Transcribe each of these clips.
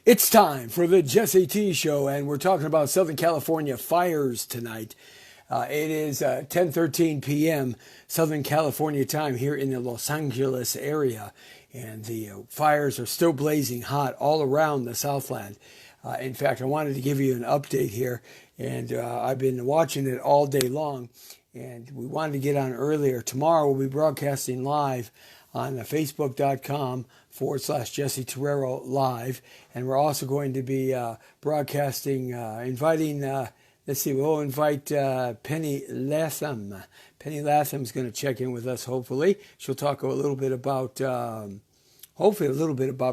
It's time for the Jesse T Show, and we're talking about Southern California fires tonight. It is 10:13 p.m. Southern California time here in the Los Angeles area, and the fires are still blazing hot all around the Southland. In fact, I wanted to give you an update here, and I've been watching it all day long, and we wanted to get on earlier. Tomorrow we'll be broadcasting live on facebook.com/Jesse Terrero live. And we're also going to be broadcasting, inviting, we'll invite Penny Latham. Penny Latham is going to check in with us, hopefully. She'll talk a little bit about,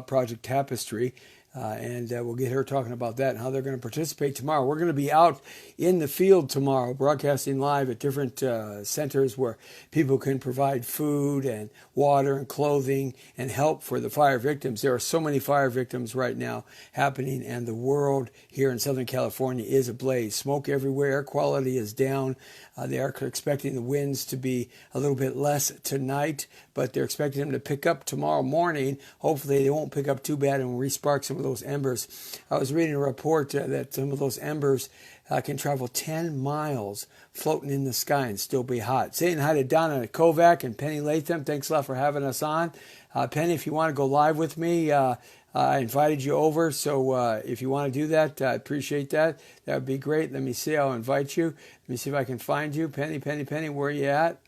Project Tapestry. And we'll get her talking about that and how they're going to participate tomorrow. We're going to be out in the field tomorrow, broadcasting live at different centers where people can provide food and water and clothing and help for the fire victims. There are so many fire victims right now happening, and the world here in Southern California is ablaze. Smoke everywhere. Air quality is down. They are expecting the winds to be a little bit less tonight, but they're expecting them to pick up tomorrow morning. Hopefully they won't pick up too bad and re-spark some of those embers. I was reading a report that some of those embers can travel 10 miles floating in the sky and still be hot. Saying hi to Donna Kovac and Penny Latham. Thanks a lot for having us on. Penny, if you want to go live with me, I invited you over, so if you want to do that, I appreciate that. That would be great. Let me see. I'll invite you. Let me see if I can find you. Penny, where are you at?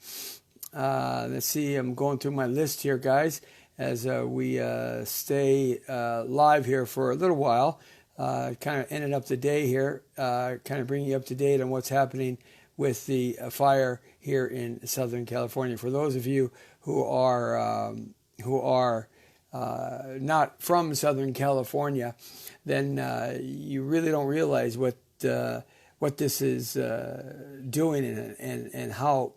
Let's see. I'm going through my list here, guys, as we stay live here for a little while. Kind of ending up the day here, kind of bringing you up to date on what's happening with the fire here in Southern California. For those of you who are not from Southern California, then you really don't realize what this is doing and how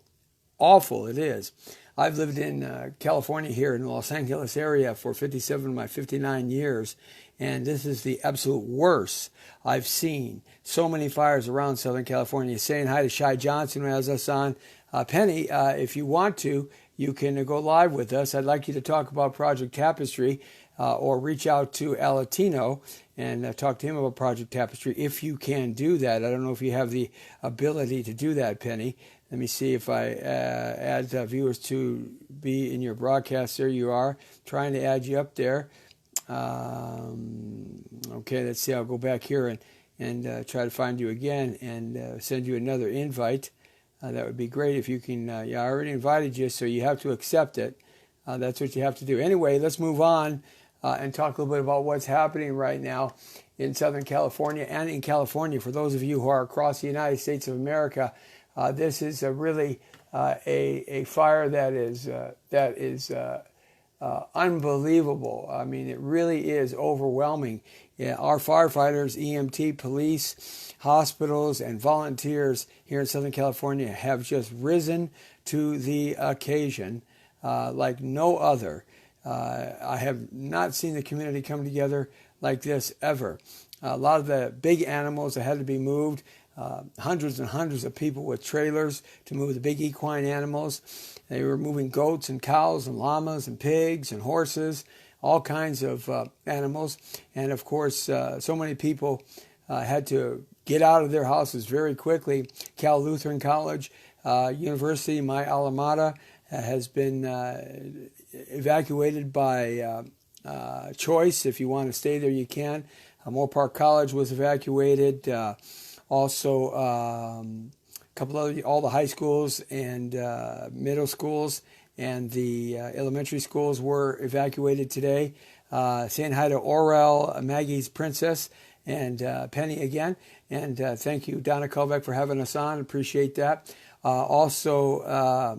awful it is. I've lived in California here in the Los Angeles area for 57 of my 59 years, and this is the absolute worst I've seen. So many fires around Southern California. Saying hi to Shai Johnson, who has us on. Penny, if you want to, you can go live with us. I'd like you to talk about Project Tapestry or reach out to Alatino and talk to him about Project Tapestry if you can do that. I don't know if you have the ability to do that, Penny. Let me see if I add viewers to be in your broadcast. There you are. Trying to add you up there. Okay, let's see. I'll go back here and try to find you again and send you another invite. That would be great if you can. I already invited you, so you have to accept it. That's what you have to do. Anyway, let's move on and talk a little bit about what's happening right now in Southern California and in California. For those of you who are across the United States of America, this is really a fire that is unbelievable. I mean, it really is overwhelming. Yeah, our firefighters, EMT, police, hospitals, and volunteers here in Southern California have just risen to the occasion like no other. I have not seen the community come together like this ever. A lot of the big animals that had to be moved, hundreds and hundreds of people with trailers to move the big equine animals. They were moving goats and cows and llamas and pigs and horses, all kinds of animals. And of course, so many people had to get out of their houses very quickly. Cal Lutheran College University, my alma mater, has been evacuated by choice. If you want to stay there, you can. Moore Park College was evacuated. Also, couple of all the high schools and middle schools and the elementary schools were evacuated today. Saying hi to Orel, Maggie's Princess, and Penny again. And thank you, Donna Kovac, for having us on. Appreciate that. Also, a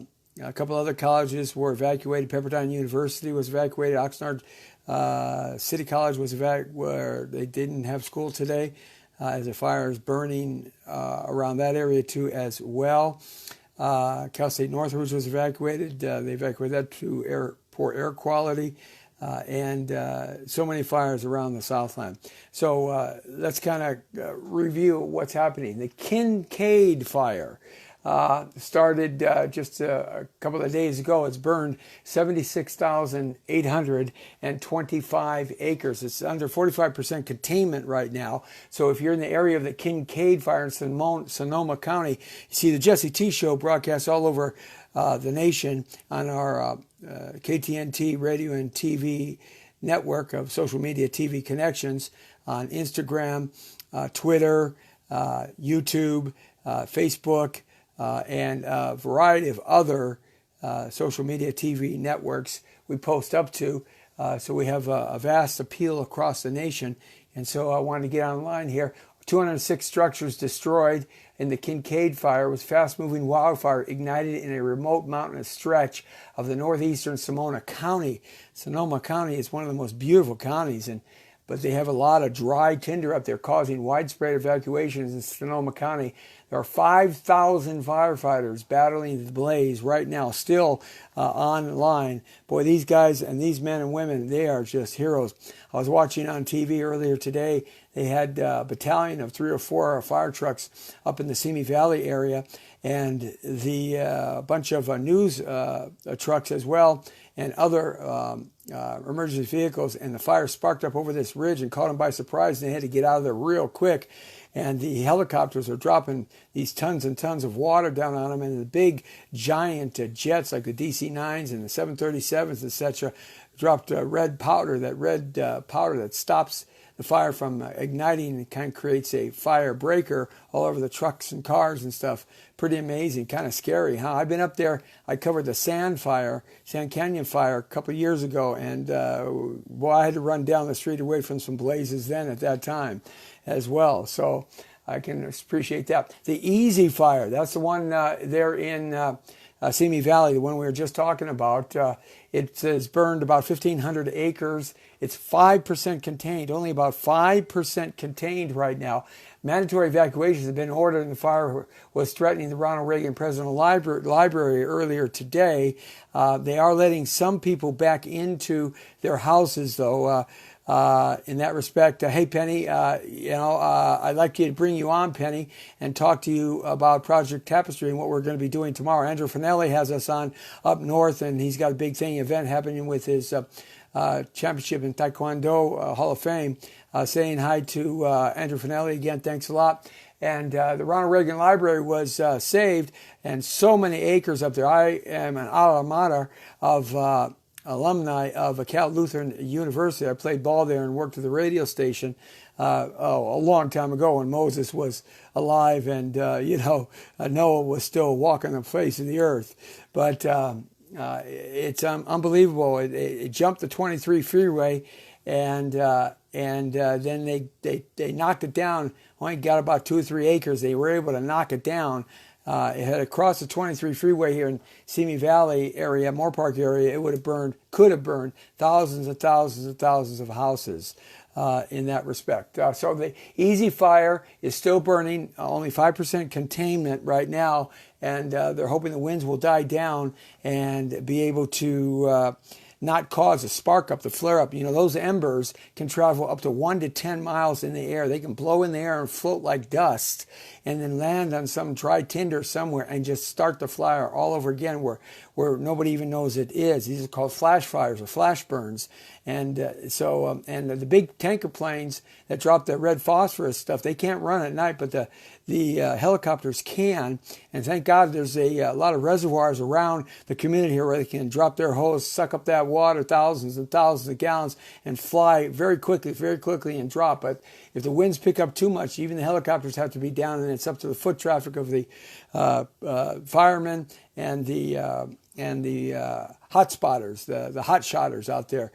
couple other colleges were evacuated. Pepperdine University was evacuated. Oxnard City College was evacuated, where they didn't have school today. As the fire is burning around that area too as well. Cal State Northridge was evacuated. They evacuated that to poor air quality. And so many fires around the Southland. So let's kind of review what's happening. The Kincaid fire. started just a couple of days ago. It's burned 76,825 acres. It's under 45% containment right now. So if you're in the area of the Kincaid Fire in Sonoma County, you see the Jesse T Show broadcast all over the nation on our KTNT radio and TV network of social media TV connections on Instagram, Twitter, YouTube, Facebook, and a variety of other social media TV networks we post up to. So we have a vast appeal across the nation. And so I wanted to get online here. 206 structures destroyed in the Kincaid Fire was fast-moving wildfire ignited in a remote mountainous stretch of the northeastern Sonoma County. Sonoma County is one of the most beautiful counties, but they have a lot of dry tinder up there causing widespread evacuations in Sonoma County. There are 5,000 firefighters battling the blaze right now, still online. Boy, these guys and these men and women, they are just heroes. I was watching on TV earlier today. They had a battalion of 3 or 4 fire trucks up in the Simi Valley area, and the bunch of news trucks as well, and other emergency vehicles, and the fire sparked up over this ridge and caught them by surprise, and they had to get out of there real quick. And the helicopters are dropping these tons and tons of water down on them, and the big giant jets like the DC-9s and the 737s, etc., dropped red powder that stops the fire from igniting and kind of creates a fire breaker all over the trucks and cars and stuff. Pretty amazing, kind of scary, huh? I've been up there. I covered the Sand Canyon fire a couple of years ago, and boy, I had to run down the street away from some blazes then at that time as well. So I can appreciate that. The Easy Fire, that's the one there in Simi Valley, the one we were just talking about. It has burned about 1,500 acres. It's 5% contained, only about 5% contained right now. Mandatory evacuations have been ordered, and the fire was threatening the Ronald Reagan Presidential Library earlier today. They are letting some people back into their houses, though. In that respect, hey Penny, I'd like you to bring you on, Penny, and talk to you about Project Tapestry and what we're going to be doing tomorrow. Andrew Finelli has us on up north, and he's got a big event happening with his championship in Taekwondo Hall of Fame. Saying hi to Andrew Finelli again. Thanks a lot. And the Ronald Reagan Library was saved, and so many acres up there. I am an alma mater of alumni of Cal Lutheran University. I played ball there and worked at the radio station a long time ago when Moses was alive and Noah was still walking the face of the earth. But it's unbelievable. It jumped the 23 freeway, and then they knocked it down. Only got about 2 or 3 acres. They were able to knock it down. It had across the 23 freeway here in Simi Valley area, Moore Park area. It could have burned thousands and thousands and thousands of houses in that respect. So the Easy Fire is still burning, only 5% containment right now, and they're hoping the winds will die down and be able to not cause a spark up, the flare up. Those embers can travel up to 1 to 10 miles in the air. They can blow in the air and float like dust and then land on some dry tinder somewhere and just start the fire all over again where nobody even knows it is. These are called flash fires or flash burns. And and the big tanker planes that drop the red phosphorus stuff, they can't run at night, but the helicopters can. And thank God there's a lot of reservoirs around the community here where they can drop their hose, suck up that water, thousands and thousands of gallons, and fly very quickly and drop. But if the winds pick up too much, even the helicopters have to be down, and it's up to the foot traffic of the firemen and the hot spotters, the hot shotters out there,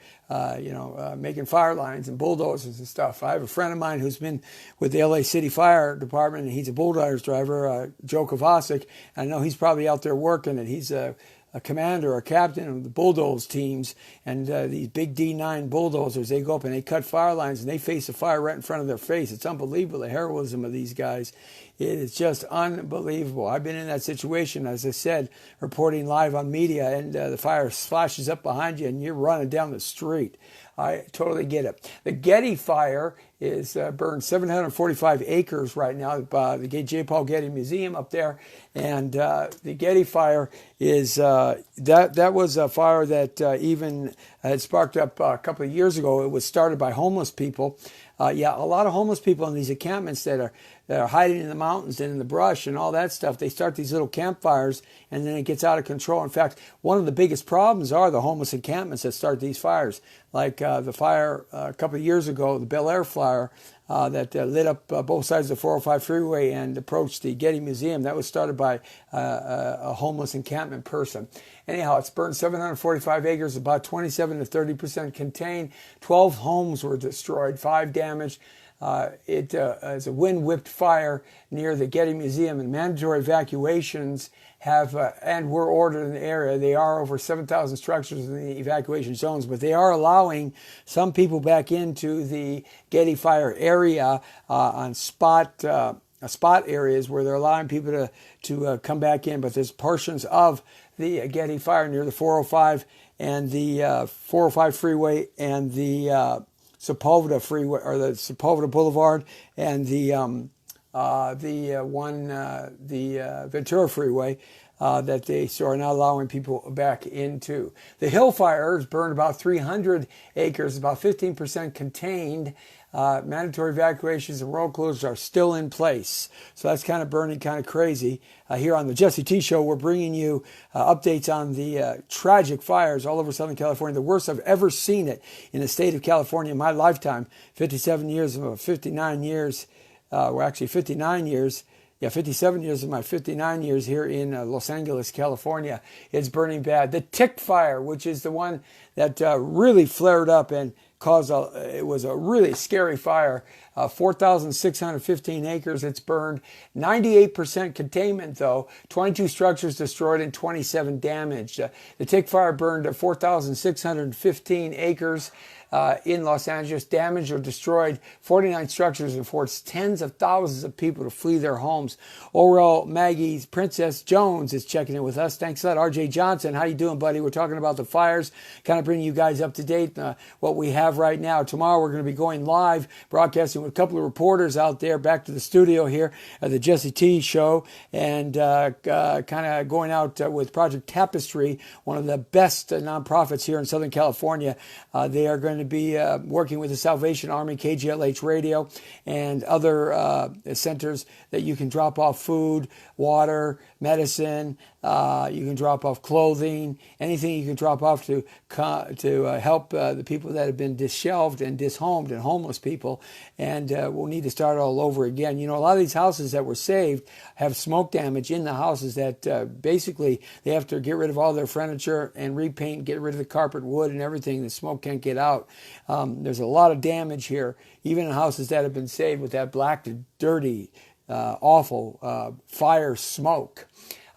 making fire lines and bulldozers and stuff. I have a friend of mine who's been with the LA City Fire Department, and he's a bulldozer driver, Joe Kovacic. I know he's probably out there working, and he's a commander or captain of the bulldoze teams, and these big D9 bulldozers, they go up and they cut fire lines, and they face the fire right in front of their face. It's unbelievable, the heroism of these guys It is just unbelievable. I've been in that situation, as I said, reporting live on media, and the fire flashes up behind you and you're running down the street. I totally get it. The Getty Fire is burned 745 acres right now. The J. Paul Getty Museum up there, and the Getty Fire is that was a fire that even had sparked up a couple of years ago. It was started by homeless people. A lot of homeless people in these encampments that are hiding in the mountains and in the brush and all that stuff. They start these little campfires, and then it gets out of control. In fact, one of the biggest problems are the homeless encampments that start these fires. Like the fire a couple of years ago, the Bel Air fire that lit up both sides of the 405 freeway and approached the Getty Museum. That was started by a homeless encampment person. Anyhow, it's burned 745 acres, about 27 to 30% contained. 12 homes were destroyed, 5 damaged. It is a wind-whipped fire near the Getty Museum, and mandatory evacuations have and were ordered in the area. They are over 7,000 structures in the evacuation zones, but they are allowing some people back into the Getty Fire area on spot areas where they're allowing people to come back in. But there's portions of the Getty Fire near the 405 and the 405 freeway and the Sepulveda freeway, or the Sepulveda Boulevard, and the Ventura freeway that they are not allowing people back into. The Hill Fire has burned about 300 acres, about 15% contained. Mandatory evacuations and road closures are still in place. So that's kind of burning kind of crazy. Here on the Jesse T Show, we're bringing you updates on the tragic fires all over Southern California, the worst I've ever seen it in the state of California in my lifetime. 57 years of 59 years, 59 years. 57 years of my 59 years here in Los Angeles, California. It's burning bad. The Tick Fire, which is the one that really flared up and it was a really scary fire. 4,615 acres it's burned. 98% containment though. 22 structures destroyed and 27 damaged. The Tick Fire burned 4,615 acres in Los Angeles, damaged or destroyed 49 structures and forced tens of thousands of people to flee their homes. Orel Maggie's Princess Jones is checking in with us. Thanks a lot. RJ Johnson, how you doing, buddy? We're talking about the fires, kind of bringing you guys up to date what we have right now. Tomorrow we're going to be going live, broadcasting with a couple of reporters out there back to the studio here at the Jesse T Show, and kind of going out with Project Tapestry, one of the best nonprofits here in Southern California. They are going to be working with the Salvation Army, KGLH Radio, and other centers that you can drop off food, water, medicine. You can drop off clothing, anything you can drop off to help the people that have been dishelved and dishomed and homeless people. And we'll need to start all over again. You know, a lot of these houses that were saved have smoke damage in the houses that basically they have to get rid of all their furniture and repaint, get rid of the carpet, wood, and everything. The smoke can't get out. There's a lot of damage here, even in houses that have been saved with that black, dirty, awful fire smoke.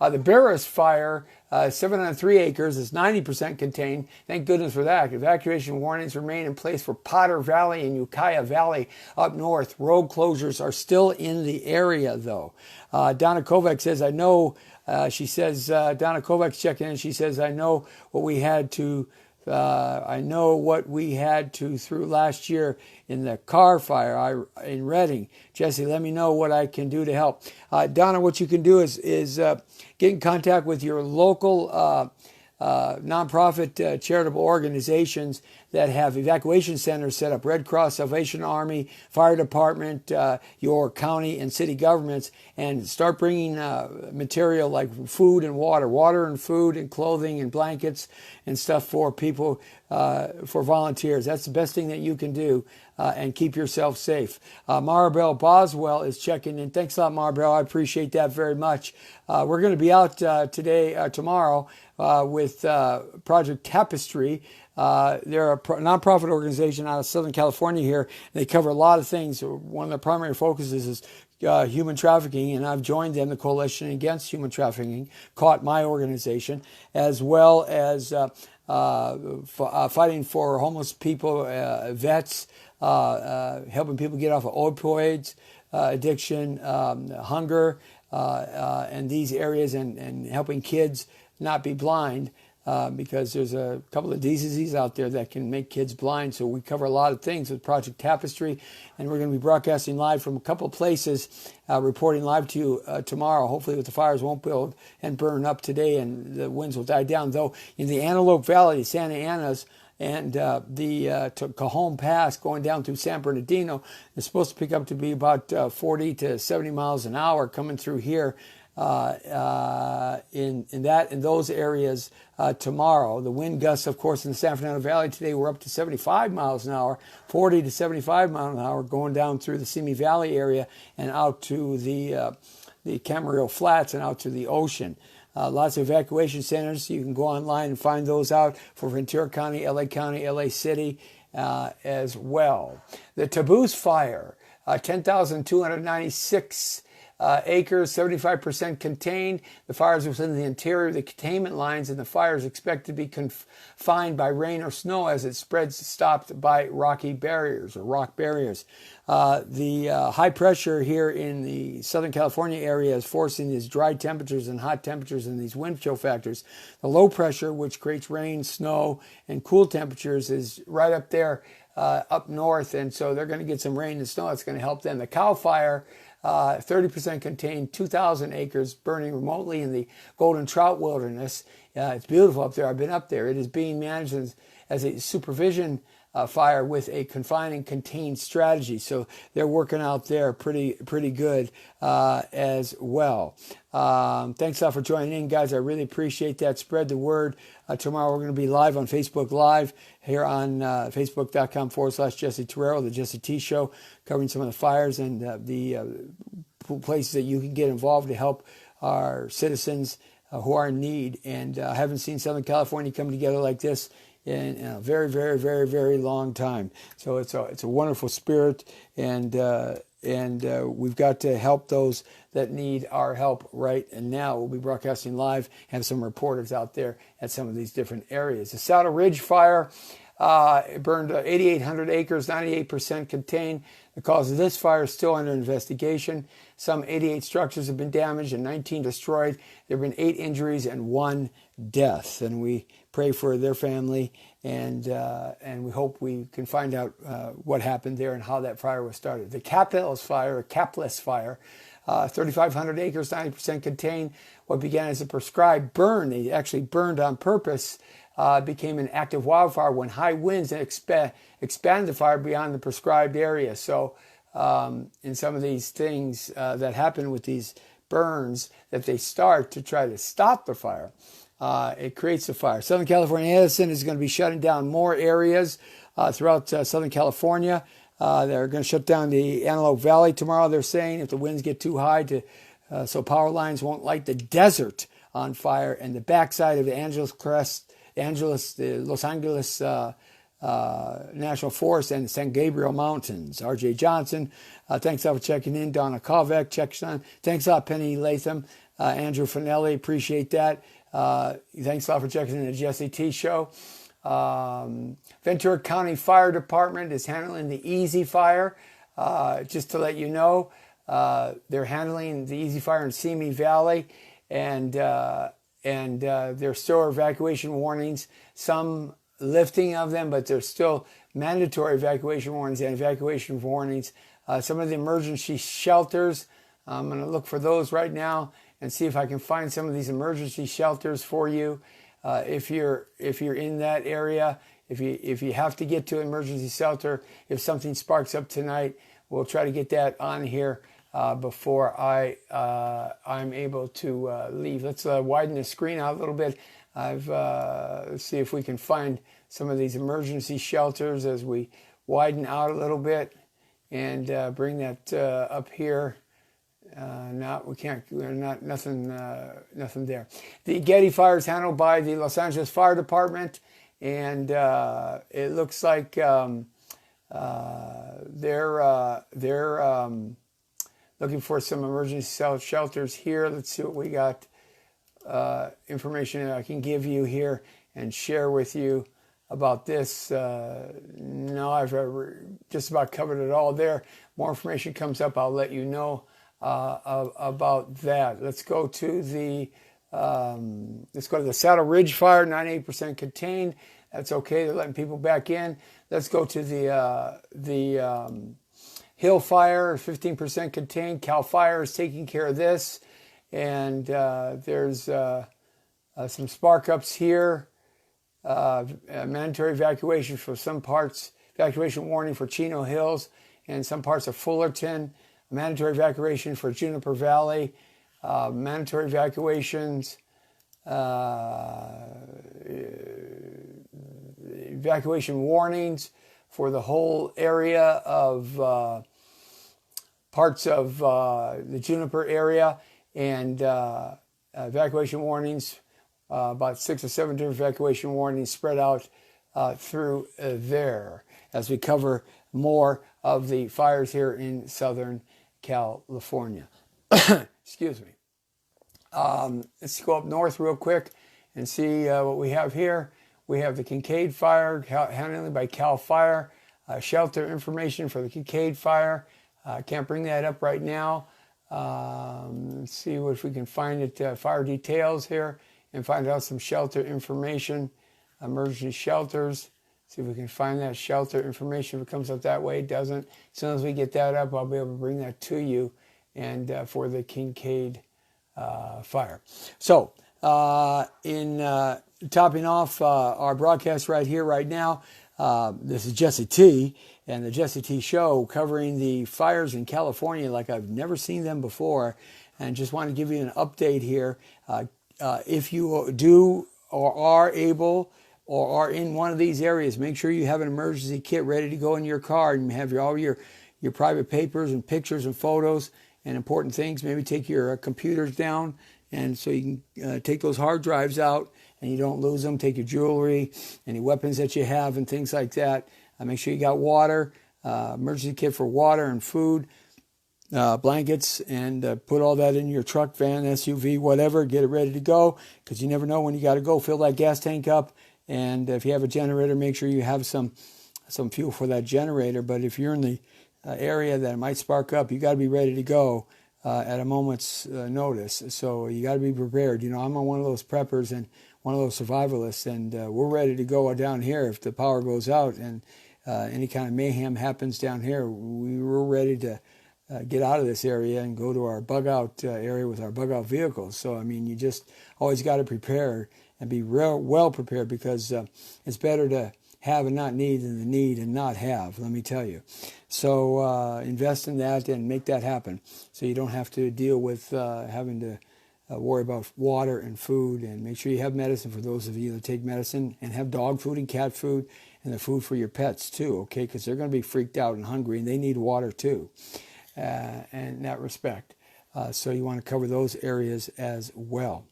The Barris Fire, 703 acres, is 90% contained. Thank goodness for that. Evacuation warnings remain in place for Potter Valley and Ukiah Valley up north. Road closures are still in the area, though. Donna Kovac says, I know, Donna Kovac's checking in. She says, I know what we had to through last year in the car fire in Redding. Jesse, let me know what I can do to help. Donna, what you can do is get in contact with your local nonprofit charitable organizations that have evacuation centers set up. Red Cross, Salvation Army, Fire Department, your county and city governments, and start bringing material like food and water and food and clothing and blankets and stuff for people, for volunteers. That's the best thing that you can do, and keep yourself safe. Maribel Boswell is checking in. Thanks a lot, Maribel. I appreciate that very much. We're going to be out tomorrow with Project Tapestry. They're a nonprofit organization out of Southern California here. They cover a lot of things. One of their primary focuses is human trafficking, and I've joined them, the Coalition Against Human Trafficking, caught my organization, as well as fighting for homeless people, vets, helping people get off of opioids, addiction, hunger, and these areas, and helping kids not be blind. Because there's a couple of diseases out there that can make kids blind. So we cover a lot of things with Project Tapestry, and we're going to be broadcasting live from a couple of places, reporting live to you tomorrow. Hopefully the fires won't build and burn up today, and the winds will die down. Though in the Antelope Valley, Santa Ana's, and the Cajon Pass going down through San Bernardino is supposed to pick up to be about 40 to 70 miles an hour coming through here. In those areas tomorrow. The wind gusts, of course, in the San Fernando Valley today were up to 75 miles an hour, 40 to 75 miles an hour, going down through the Simi Valley area and out to the Camarillo Flats and out to the ocean. Lots of evacuation centers. You can go online and find those out for Ventura County, LA City as well. The Taboose Fire, 10,296 acres, 75% contained. The fires within the interior of the containment lines, and the fire is expected to be confined by rain or snow as it spreads, stopped by rocky barriers or rock barriers. The high pressure here in the Southern California area is forcing these dry temperatures and hot temperatures and these wind chill factors. The low pressure, which creates rain, snow, and cool temperatures, is right up there up north, and so they're going to get some rain and snow. It's going to help them. The Cow Fire, 30% contained, 2,000 acres, burning remotely in the Golden Trout Wilderness. It's beautiful up there. I've been up there. It is being managed as a supervision fire with a confined and contained strategy. So they're working out there pretty good as well. Thanks a lot for joining in, guys. I really appreciate that. Spread the word. Tomorrow we're going to be live on Facebook Live here on facebook.com/Jesse Terrero, the Jesse T Show, covering some of the fires and the places that you can get involved to help our citizens who are in need. And I haven't seen Southern California come together like this in a very, very, very, very long time. So it's a wonderful spirit, and we've got to help those that need our help right now. We'll be broadcasting live, have some reporters out there at some of these different areas. The Saddle Ridge Fire, it burned 8,800 acres, 98% contained. The cause of this fire is still under investigation. Some 88 structures have been damaged and 19 destroyed. There have been 8 injuries and 1 death. And we pray for their family, and we hope we can find out what happened there and how that fire was started. The Capless Fire, 3,500 acres, 90% contained. What began as a prescribed burn, they actually burned on purpose, became an active wildfire when high winds expanded the fire beyond the prescribed area. So in some of these things that happen with these burns that they start to try to stop the fire, it creates a fire. Southern California Edison is going to be shutting down more areas throughout Southern California. They're going to shut down the Antelope Valley tomorrow, they're saying, if the winds get too high so power lines won't light the desert on fire, and the backside of the Los Angeles National Forest and the San Gabriel Mountains. R.J. Johnson, thanks a lot for checking in. Donna Kovac, checks on. Thanks a lot, Penny Latham. Andrew Finelli, appreciate that. Thanks a lot for checking in the Jesse T Show. Ventura County Fire Department is handling the Easy Fire. Just to let you know, they're handling the Easy Fire in Simi Valley, and there still are evacuation warnings, some lifting of them, but there's still mandatory evacuation warnings and evacuation warnings. Some of the emergency shelters, I'm going to look for those right now and see if I can find some of these emergency shelters for you. If you're in that area, if you have to get to an emergency shelter, if something sparks up tonight, we'll try to get that on here before I'm able to leave. Let's widen the screen out a little bit. Let's see if we can find some of these emergency shelters as we widen out a little bit and bring that up here. We can't. Nothing there. The Getty Fire is handled by the Los Angeles Fire Department, and it looks like they're looking for some emergency shelters here. Let's see what we got. Information I can give you here and share with you. about this. No, I've just about covered it all there. More information comes up, I'll let you know about that. Let's go to the Saddle Ridge fire, 98% contained. That's okay. They're letting people back in. Let's go to the Hill fire, 15% contained. Cal Fire is taking care of this, and there's some spark ups here. Mandatory evacuation for some parts. Evacuation warning for Chino Hills and some parts of Fullerton. Mandatory evacuation for Juniper Valley. Mandatory evacuations. Evacuation warnings for the whole area of parts of the Juniper area, and evacuation warnings, about 6 or 7 different evacuation warnings spread out through there as we cover more of the fires here in Southern California. Excuse me. Let's go up north real quick and see what we have here. We have the Kincaid Fire, handled by Cal Fire. Shelter information for the Kincaid Fire. I can't bring that up right now. Let's see if we can find it. Fire details here and find out some shelter information. Emergency shelters. See if we can find that shelter information. If it comes up that way, it doesn't. As soon as we get that up, I'll be able to bring that to you. And for the Kincaid Fire. So, in topping off our broadcast right here, right now, this is Jesse T. and the Jesse T. Show, covering the fires in California like I've never seen them before. And just want to give you an update here. If you do or are able or are in one of these areas, make sure you have an emergency kit ready to go in your car, and have all your private papers and pictures and photos and important things. Maybe take your computers down, and so you can take those hard drives out and you don't lose them. Take your jewelry, any weapons that you have and things like that. Make sure you got water, emergency kit for water and food, blankets, and put all that in your truck, van, SUV, whatever. Get it ready to go, because you never know when you got to go. Fill that gas tank up, and if you have a generator, make sure you have some fuel for that generator. But if you're in the area that it might spark up, you got to be ready to go at a moment's notice. So you got to be prepared. You know, I'm on one of those preppers and one of those survivalists, and we're ready to go down here if the power goes out and any kind of mayhem happens down here. We're ready to get out of this area and go to our bug out area with our bug out vehicles. So, I mean, you just always got to prepare and be real well prepared, because it's better to have and not need than to need and not have, let me tell you. So invest in that and make that happen, so you don't have to deal with having to worry about water and food. And make sure you have medicine for those of you that take medicine, and have dog food and cat food and the food for your pets too, okay? Because they're going to be freaked out and hungry, and they need water too, and in that respect. So you want to cover those areas as well.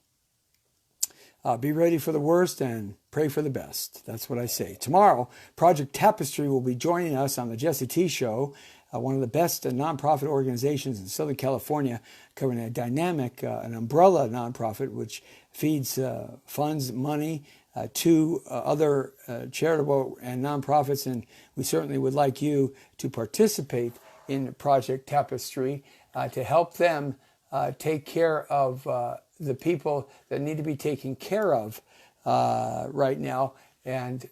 Be ready for the worst and pray for the best. That's what I say. Tomorrow, Project Tapestry will be joining us on the Jesse T. Show, one of the best nonprofit organizations in Southern California, covering a dynamic, an umbrella nonprofit which feeds funds, money to other charitable and nonprofits. And we certainly would like you to participate in Project Tapestry to help them take care of the people that need to be taken care of right now. And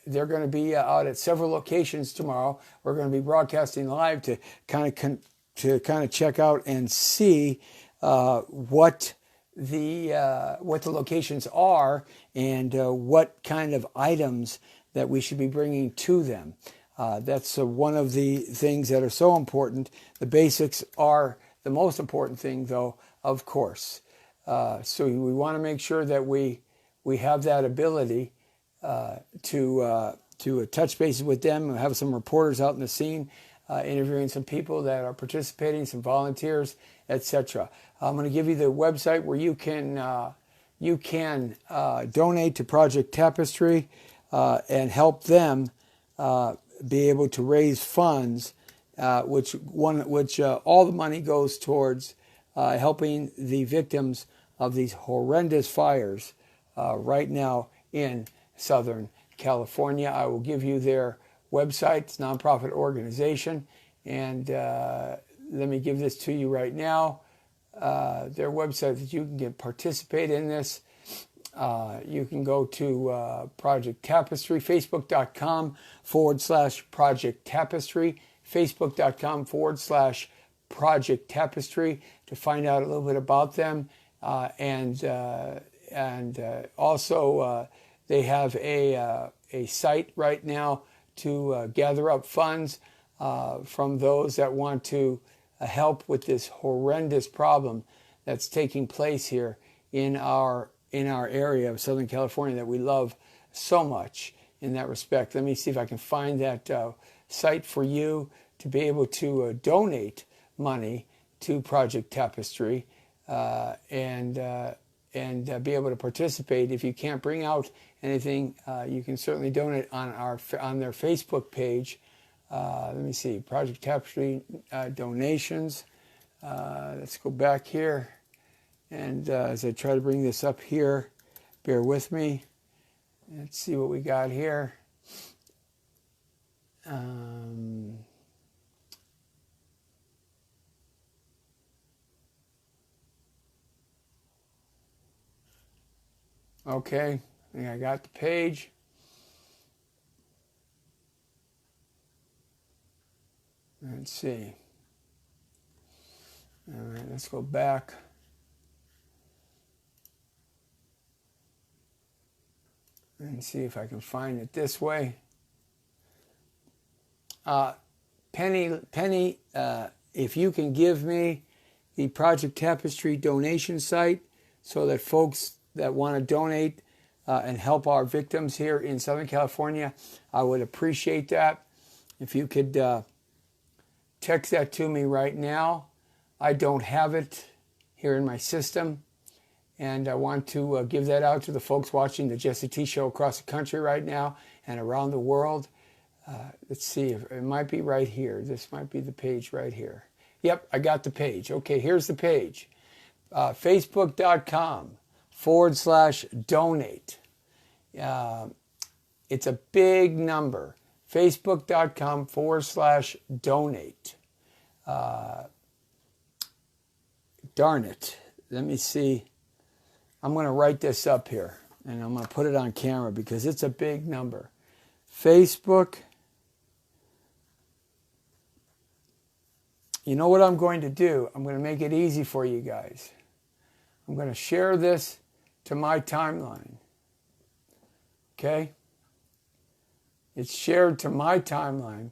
they're going to be out at several locations tomorrow. We're going to be broadcasting live to kind of check out and see what the locations are, and what kind of items that we should be bringing to them. That's one of the things that are so important. The basics are the most important thing, though, of course. So we want to make sure that we have that ability to touch bases with them, and have some reporters out in the scene, interviewing some people that are participating, some volunteers, etc. I'm going to give you the website where you can donate to Project Tapestry and help them be able to raise funds, which all the money goes towards helping the victims of these horrendous fires right now in Southern California. I will give you their website. It's a nonprofit organization. And let me give this to you right now. Their website that you can participate in this. You can go to Project Tapestry, facebook.com/Project Tapestry, facebook.com/Project Tapestry to find out a little bit about them. And also they have a site right now to gather up funds from those that want to help with this horrendous problem that's taking place here in our area of Southern California that we love so much in that respect. Let me see if I can find that site for you to be able to donate money to Project Tapestry and be able to participate. If you can't bring out anything, you can certainly donate on their Facebook page. Let me see, Project Tapestry donations. Let's go back here. And as I try to bring this up here, bear with me. Let's see what we got here. Okay, I think I got the page. Let's see. All right, let's go back. And see if I can find it this way. Penny, if you can give me the Project Tapestry donation site so that folks that want to donate and help our victims here in Southern California, I would appreciate that. If you could text that to me right now. I don't have it here in my system. And I want to give that out to the folks watching the Jesse T Show across the country right now and around the world. Let's see, if it might be right here. This might be the page right here. Yep, I got the page. Okay, here's the page. Facebook.com/donate. It's a big number. Facebook.com/donate. Darn it. Let me see. I'm going to write this up here, and I'm going to put it on camera because it's a big number. Facebook. You know what I'm going to do? I'm going to make it easy for you guys. I'm going to share this to my timeline. Okay? It's shared to my timeline.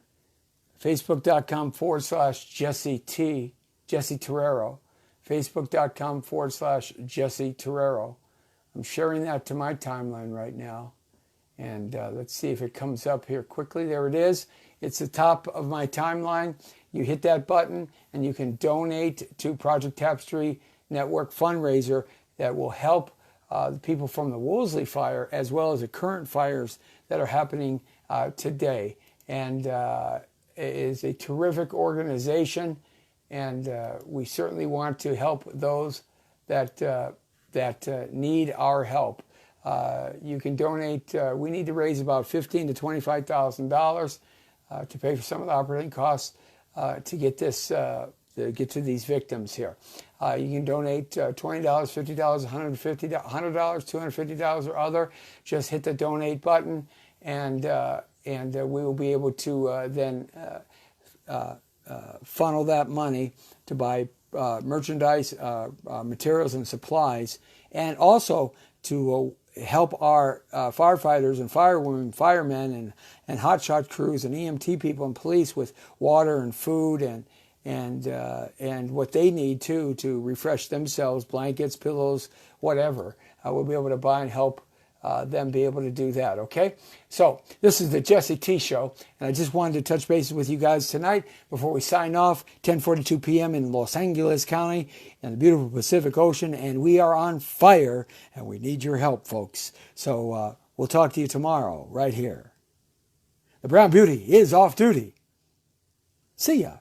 Facebook.com/Jesse Terrero. Facebook.com/Jesse Terrero. I'm sharing that to my timeline right now. And let's see if it comes up here quickly. There it is. It's the top of my timeline. You hit that button and you can donate to Project Tapestry Network fundraiser that will help the people from the Woolsey fire as well as the current fires that are happening today. And it is a terrific organization. And we certainly want to help those that need our help. You can donate. We need to raise about $15,000 to $25,000 to pay for some of the operating costs to get this to get to these victims here. You can donate $20, $50, $150, $100, $250 or other. Just hit the donate button, and we will be able to then funnel that money to buy merchandise, materials, and supplies, and also to help our firefighters and firewomen, firemen, and hotshot crews and EMT people and police with water and food and what they need too to refresh themselves, blankets, pillows, whatever. We'll be able to buy and help them be able to do that, okay? So this is the Jesse T Show, and I just wanted to touch bases with you guys tonight before we sign off. 10:42 p.m. in Los Angeles County in the beautiful Pacific Ocean, and we are on fire, and we need your help, folks. So we'll talk to you tomorrow right here. The Brown Beauty is off duty. See ya.